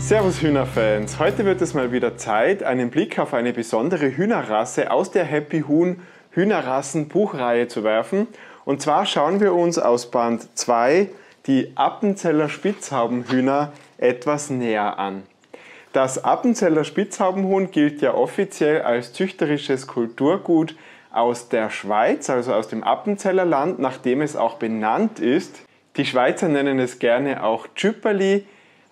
Servus Hühnerfans! Heute wird es mal wieder Zeit, einen Blick auf eine besondere Hühnerrasse aus der Happy Huhn Hühnerrassen Buchreihe zu werfen. Und zwar schauen wir uns aus Band 2 die Appenzeller Spitzhaubenhühner etwas näher an. Das Appenzeller Spitzhaubenhuhn gilt ja offiziell als züchterisches Kulturgut aus der Schweiz, also aus dem Appenzeller Land, nach dem es auch benannt ist. Die Schweizer nennen es gerne auch Tschüpperli,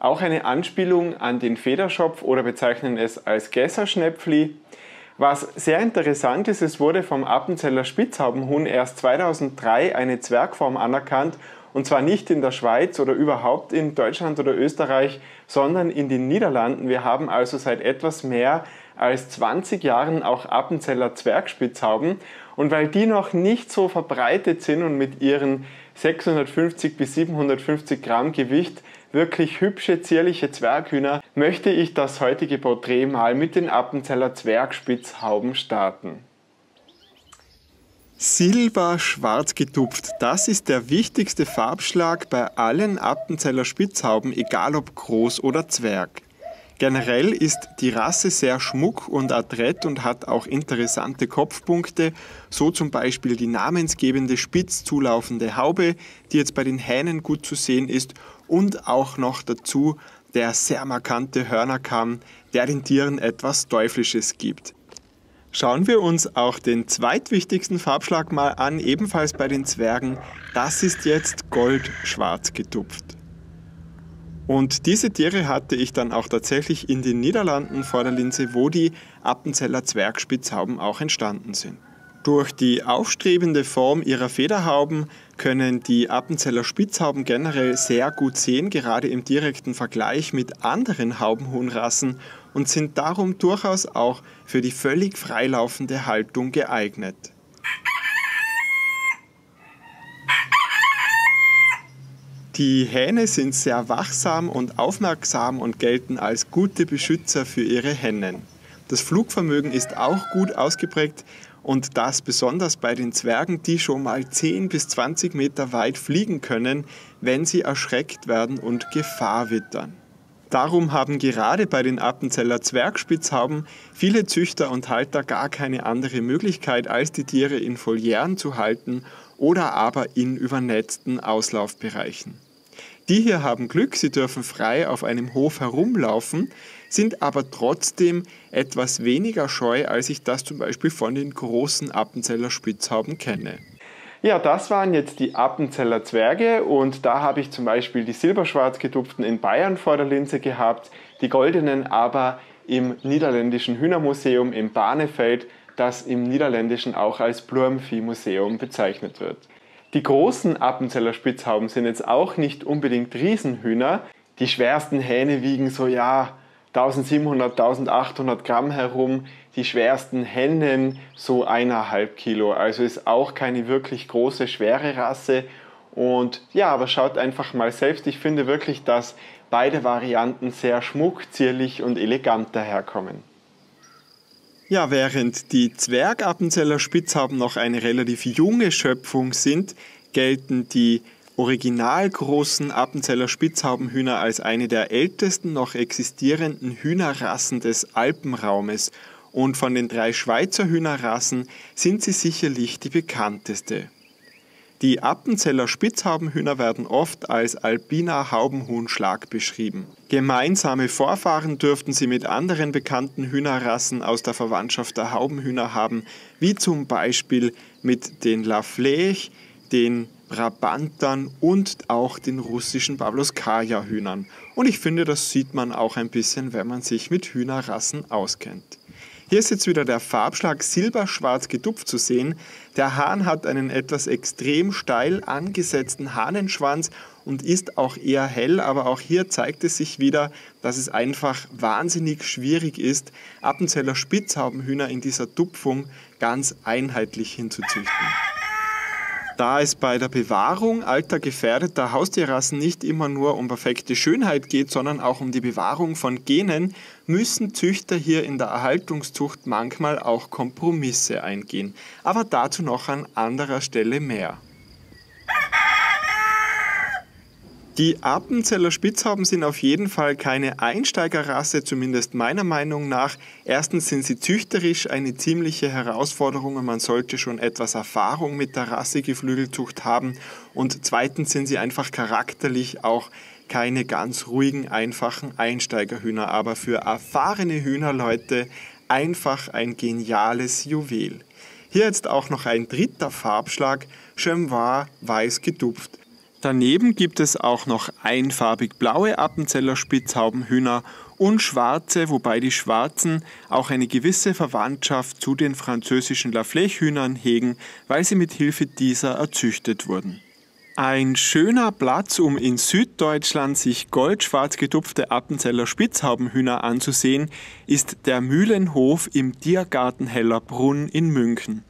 auch eine Anspielung an den Federschopf oder bezeichnen es als Gesserschnäpfli. Was sehr interessant ist, es wurde vom Appenzeller Spitzhaubenhuhn erst 2003 eine Zwergform anerkannt, und zwar nicht in der Schweiz oder überhaupt in Deutschland oder Österreich, sondern in den Niederlanden. Wir haben also seit etwas mehr als 20 Jahren auch Appenzeller Zwergspitzhauben. Und weil die noch nicht so verbreitet sind und mit ihren 650 bis 750 Gramm Gewicht wirklich hübsche, zierliche Zwerghühner, möchte ich das heutige Porträt mal mit den Appenzeller Zwergspitzhauben starten. Silber-schwarz getupft, das ist der wichtigste Farbschlag bei allen Appenzeller Spitzhauben, egal ob groß oder Zwerg. Generell ist die Rasse sehr schmuck und adrett und hat auch interessante Kopfpunkte, so zum Beispiel die namensgebende spitz zulaufende Haube, die jetzt bei den Hähnen gut zu sehen ist, und auch noch dazu der sehr markante Hörnerkamm, der den Tieren etwas Teuflisches gibt. Schauen wir uns auch den zweitwichtigsten Farbschlag mal an, ebenfalls bei den Zwergen. Das ist jetzt goldschwarz getupft. Und diese Tiere hatte ich dann auch tatsächlich in den Niederlanden vor der Linse, wo die Appenzeller Zwergspitzhauben auch entstanden sind. Durch die aufstrebende Form ihrer Federhauben können die Appenzeller Spitzhauben generell sehr gut sehen, gerade im direkten Vergleich mit anderen Haubenhuhnrassen, und sind darum durchaus auch für die völlig freilaufende Haltung geeignet. Die Hähne sind sehr wachsam und aufmerksam und gelten als gute Beschützer für ihre Hennen. Das Flugvermögen ist auch gut ausgeprägt, und das besonders bei den Zwergen, die schon mal 10 bis 20 Meter weit fliegen können, wenn sie erschreckt werden und Gefahr wittern. Darum haben gerade bei den Appenzeller Zwergspitzhauben viele Züchter und Halter gar keine andere Möglichkeit, als die Tiere in Volieren zu halten oder aber in übernetzten Auslaufbereichen. Die hier haben Glück, sie dürfen frei auf einem Hof herumlaufen, sind aber trotzdem etwas weniger scheu, als ich das zum Beispiel von den großen Appenzeller Spitzhauben kenne. Ja, das waren jetzt die Appenzeller Zwerge, und da habe ich zum Beispiel die silberschwarz getupften in Bayern vor der Linse gehabt, die goldenen aber im niederländischen Hühnermuseum in Barneveld, das im Niederländischen auch als Bloemviehmuseum bezeichnet wird. Die großen Appenzeller Spitzhauben sind jetzt auch nicht unbedingt Riesenhühner. Die schwersten Hähne wiegen so 1700, 1800 Gramm herum, die schwersten Hennen so 1,5 Kilo. Also ist auch keine wirklich große, schwere Rasse. Und ja, aber schaut einfach mal selbst. Ich finde wirklich, dass beide Varianten sehr schmuck, zierlich und elegant daherkommen. Ja, während die Zwergappenzeller Spitzhauben noch eine relativ junge Schöpfung sind, gelten die original großen Appenzeller Spitzhaubenhühner als eine der ältesten noch existierenden Hühnerrassen des Alpenraumes, und von den 3 Schweizer Hühnerrassen sind sie sicherlich die bekannteste. Die Appenzeller Spitzhaubenhühner werden oft als alpiner Haubenhuhnschlag beschrieben. Gemeinsame Vorfahren dürften sie mit anderen bekannten Hühnerrassen aus der Verwandtschaft der Haubenhühner haben, wie zum Beispiel mit den Lafleix, den Brabantern und auch den russischen Pawloskaja-Hühnern. Und ich finde, das sieht man auch ein bisschen, wenn man sich mit Hühnerrassen auskennt. Hier ist jetzt wieder der Farbschlag silberschwarz getupft zu sehen. Der Hahn hat einen etwas extrem steil angesetzten Hahnenschwanz und ist auch eher hell, aber auch hier zeigt es sich wieder, dass es einfach wahnsinnig schwierig ist, Appenzeller Spitzhaubenhühner in dieser Tupfung ganz einheitlich hinzuzüchten. Da es bei der Bewahrung alter gefährdeter Haustierrassen nicht immer nur um perfekte Schönheit geht, sondern auch um die Bewahrung von Genen, müssen Züchter hier in der Erhaltungszucht manchmal auch Kompromisse eingehen. Aber dazu noch an anderer Stelle mehr. Die Appenzeller Spitzhauben sind auf jeden Fall keine Einsteigerrasse, zumindest meiner Meinung nach. Erstens sind sie züchterisch eine ziemliche Herausforderung und man sollte schon etwas Erfahrung mit der Rasse Geflügelzucht haben. Und zweitens sind sie einfach charakterlich auch keine ganz ruhigen, einfachen Einsteigerhühner, aber für erfahrene Hühnerleute einfach ein geniales Juwel. Hier jetzt auch noch ein dritter Farbschlag, Chamois weiß getupft. Daneben gibt es auch noch einfarbig blaue Appenzeller Spitzhaubenhühner und schwarze, wobei die schwarzen auch eine gewisse Verwandtschaft zu den französischen Laflèche-Hühnern hegen, weil sie mit Hilfe dieser erzüchtet wurden. Ein schöner Platz, um in Süddeutschland sich goldschwarz getupfte Appenzeller Spitzhaubenhühner anzusehen, ist der Mühlenhof im Tiergarten Hellerbrunn in München.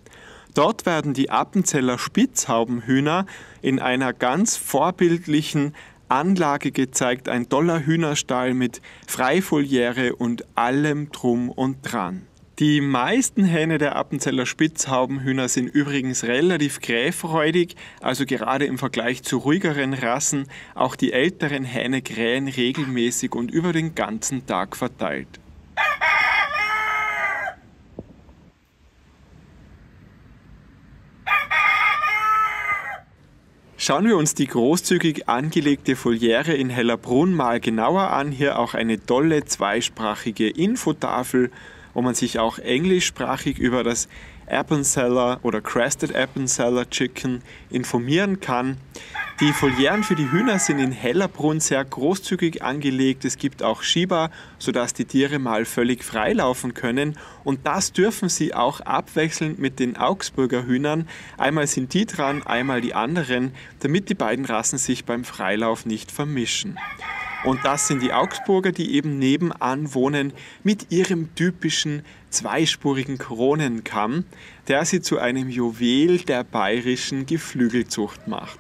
Dort werden die Appenzeller Spitzhaubenhühner in einer ganz vorbildlichen Anlage gezeigt, ein toller Hühnerstall mit Freifoliere und allem drum und dran. Die meisten Hähne der Appenzeller Spitzhaubenhühner sind übrigens relativ krähfreudig, also gerade im Vergleich zu ruhigeren Rassen. Auch die älteren Hähne krähen regelmäßig und über den ganzen Tag verteilt. Schauen wir uns die großzügig angelegte Voliere in Hellerbrunn mal genauer an. Hier auch eine tolle zweisprachige Infotafel, wo man sich auch englischsprachig über das Appenzeller oder Crested Appenzeller Chicken informieren kann. Die Volieren für die Hühner sind in Hellerbrunn sehr großzügig angelegt. Es gibt auch Schieber, sodass die Tiere mal völlig frei laufen können. Und das dürfen sie auch abwechselnd mit den Augsburger Hühnern. Einmal sind die dran, einmal die anderen, damit die beiden Rassen sich beim Freilauf nicht vermischen. Und das sind die Augsburger, die eben nebenan wohnen, mit ihrem typischen zweispurigen Kronenkamm, der sie zu einem Juwel der bayerischen Geflügelzucht macht.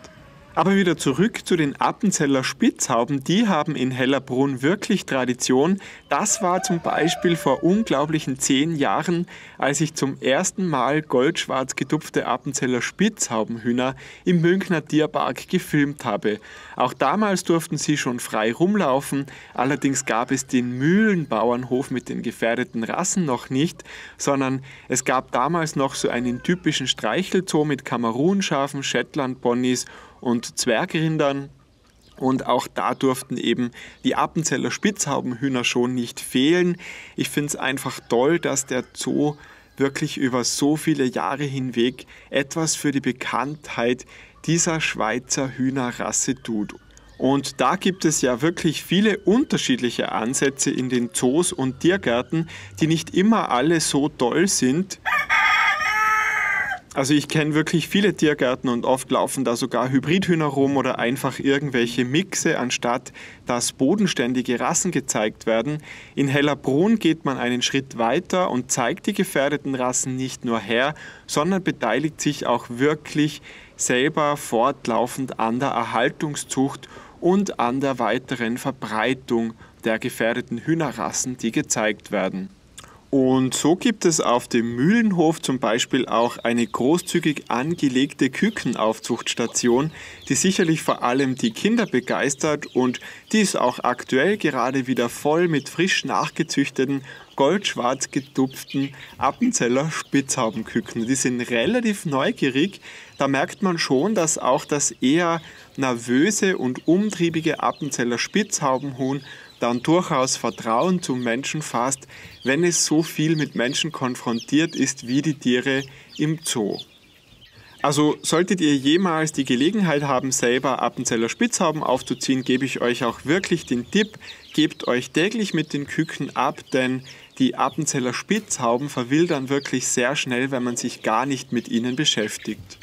Aber wieder zurück zu den Appenzeller Spitzhauben, die haben in Hellerbrunn wirklich Tradition. Das war zum Beispiel vor unglaublichen 10 Jahren, als ich zum ersten Mal goldschwarz getupfte Appenzeller Spitzhaubenhühner im Münchner Tierpark gefilmt habe. Auch damals durften sie schon frei rumlaufen, allerdings gab es den Mühlenbauernhof mit den gefährdeten Rassen noch nicht, sondern es gab damals noch so einen typischen Streichelzoo mit Kamerunschafen, Shetlandponys und Zwergrindern, und auch da durften eben die Appenzeller Spitzhaubenhühner schon nicht fehlen. Ich finde es einfach toll, dass der Zoo wirklich über so viele Jahre hinweg etwas für die Bekanntheit dieser Schweizer Hühnerrasse tut. Und da gibt es ja wirklich viele unterschiedliche Ansätze in den Zoos und Tiergärten, die nicht immer alle so toll sind. Also ich kenne wirklich viele Tiergärten und oft laufen da sogar Hybridhühner rum oder einfach irgendwelche Mixe, anstatt dass bodenständige Rassen gezeigt werden. In Hellerbrunn geht man einen Schritt weiter und zeigt die gefährdeten Rassen nicht nur her, sondern beteiligt sich auch wirklich selber fortlaufend an der Erhaltungszucht und an der weiteren Verbreitung der gefährdeten Hühnerrassen, die gezeigt werden. Und so gibt es auf dem Mühlenhof zum Beispiel auch eine großzügig angelegte Kükenaufzuchtstation, die sicherlich vor allem die Kinder begeistert, und die ist auch aktuell gerade wieder voll mit frisch nachgezüchteten, goldschwarz getupften Appenzeller Spitzhaubenküken. Die sind relativ neugierig. Da merkt man schon, dass auch das eher nervöse und umtriebige Appenzeller Spitzhaubenhuhn dann durchaus Vertrauen zum Menschen fasst, wenn es so viel mit Menschen konfrontiert ist wie die Tiere im Zoo. Also solltet ihr jemals die Gelegenheit haben, selber Appenzeller Spitzhauben aufzuziehen, gebe ich euch auch wirklich den Tipp, gebt euch täglich mit den Küken ab, denn die Appenzeller Spitzhauben verwildern wirklich sehr schnell, wenn man sich gar nicht mit ihnen beschäftigt.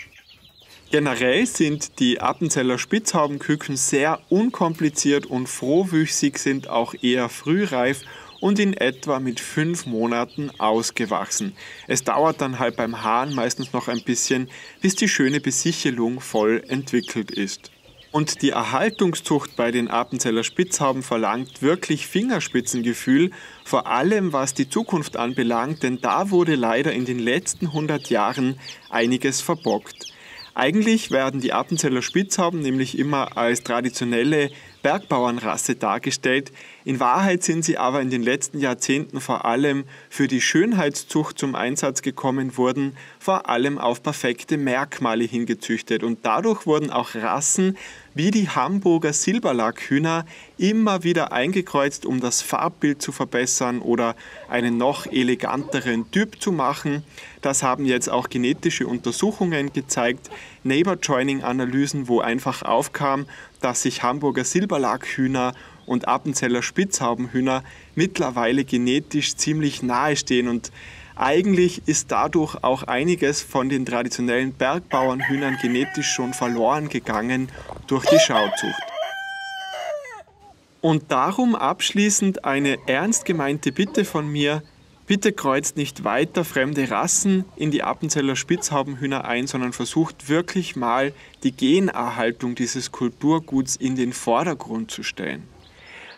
Generell sind die Appenzeller Spitzhaubenküken sehr unkompliziert und frohwüchsig, sind auch eher frühreif und in etwa mit 5 Monaten ausgewachsen. Es dauert dann halt beim Hahn meistens noch ein bisschen, bis die schöne Besichelung voll entwickelt ist. Und die Erhaltungszucht bei den Appenzeller Spitzhauben verlangt wirklich Fingerspitzengefühl, vor allem was die Zukunft anbelangt, denn da wurde leider in den letzten 100 Jahren einiges verbockt. Eigentlich werden die Appenzeller Spitzhauben nämlich immer als traditionelle Bergbauernrasse dargestellt. In Wahrheit sind sie aber in den letzten Jahrzehnten vor allem für die Schönheitszucht zum Einsatz gekommen, wurden vor allem auf perfekte Merkmale hingezüchtet. Und dadurch wurden auch Rassen wie die Hamburger Silberlackhühner immer wieder eingekreuzt, um das Farbbild zu verbessern oder einen noch eleganteren Typ zu machen. Das haben jetzt auch genetische Untersuchungen gezeigt, Neighbor-Joining-Analysen, wo einfach aufkam, dass sich Hamburger Silberlackhühner und Appenzeller Spitzhaubenhühner mittlerweile genetisch ziemlich nahe stehen. Und eigentlich ist dadurch auch einiges von den traditionellen Bergbauernhühnern genetisch schon verloren gegangen durch die Schauzucht. Und darum abschließend eine ernst gemeinte Bitte von mir: Bitte kreuzt nicht weiter fremde Rassen in die Appenzeller Spitzhaubenhühner ein, sondern versucht wirklich mal die Generhaltung dieses Kulturguts in den Vordergrund zu stellen.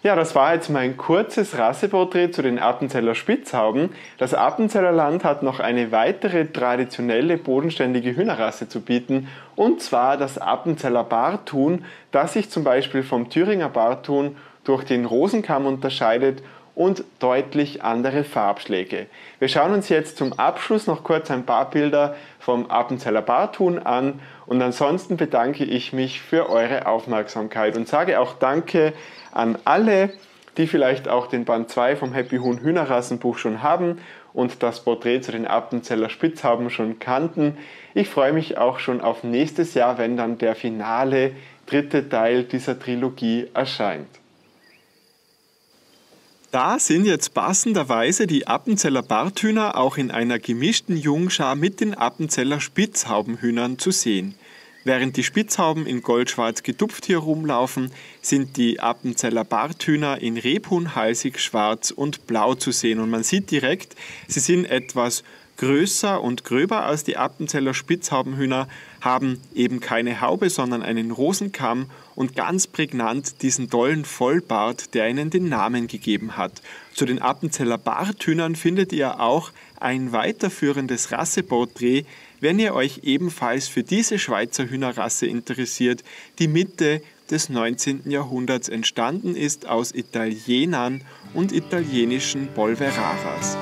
Ja, das war jetzt mein kurzes Rasseporträt zu den Appenzeller Spitzhauben. Das Appenzeller Land hat noch eine weitere traditionelle bodenständige Hühnerrasse zu bieten, und zwar das Appenzeller Barthuhn, das sich zum Beispiel vom Thüringer Barthuhn durch den Rosenkamm unterscheidet und deutlich andere Farbschläge. Wir schauen uns jetzt zum Abschluss noch kurz ein paar Bilder vom Appenzeller Barthuhn an, und ansonsten bedanke ich mich für eure Aufmerksamkeit und sage auch Danke an alle, die vielleicht auch den Band 2 vom Happy Huhn Hühnerrassenbuch schon haben und das Porträt zu den Appenzeller Spitzhauben schon kannten. Ich freue mich auch schon auf nächstes Jahr, wenn dann der finale 3. Teil dieser Trilogie erscheint. Da sind jetzt passenderweise die Appenzeller Barthühner auch in einer gemischten Jungschar mit den Appenzeller Spitzhaubenhühnern zu sehen. Während die Spitzhauben in goldschwarz getupft hier rumlaufen, sind die Appenzeller Barthühner in rebhuhnhalsig, schwarz und blau zu sehen. Und man sieht direkt, sie sind etwas größer und gröber als die Appenzeller Spitzhaubenhühner, haben eben keine Haube, sondern einen Rosenkamm und ganz prägnant diesen dollen Vollbart, der ihnen den Namen gegeben hat. Zu den Appenzeller Barthühnern findet ihr auch ein weiterführendes Rasseporträt, wenn ihr euch ebenfalls für diese Schweizer Hühnerrasse interessiert, die Mitte des 19. Jahrhunderts entstanden ist aus Italienern und italienischen Polveraras.